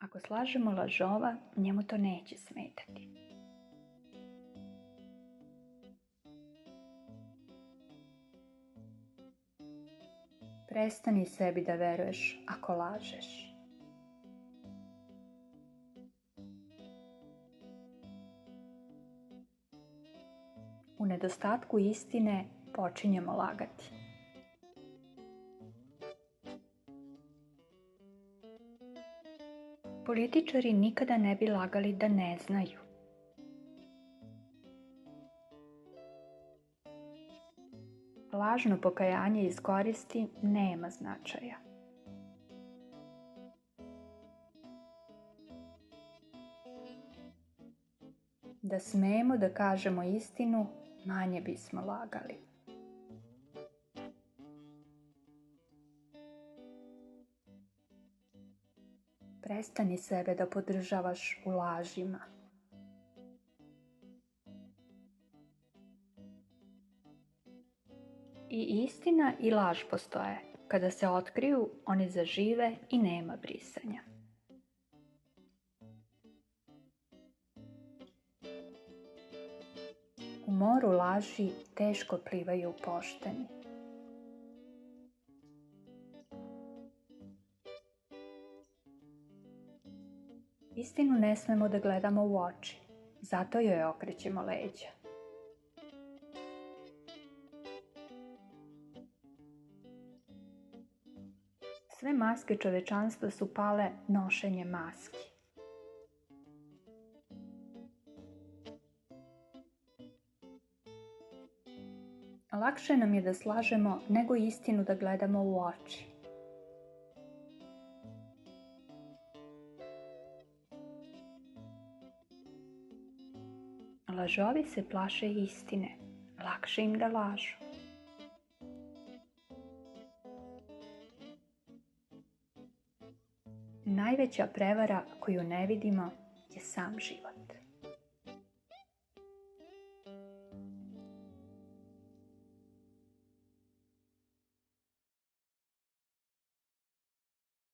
Ako slažemo lažova, njemu to neće smetati. Prestani sebi da veruješ ako lažeš. U nedostatku istine počinjemo lagati. Političari nikada ne bi lagali da ne znaju. Lažno pokajanje iz koristi nema značaja. Da smemo da kažemo istinu, manje bismo lagali. Prestani sebe da podržavaš u lažima. I istina i laž postoje. Kada se otkriju, oni zažive i nema brisanja. U moru laži teško plivaju pošteni. Istinu ne smemo da gledamo u oči, zato joj okrećemo leđa. Sve maske čovečanstva su pale nošenjem maski. Lakše nam je da slažemo nego istinu da gledamo u oči. Lažovi se plaše istine, lakše im da lažu. Najveća prevara koju ne vidimo je sam život.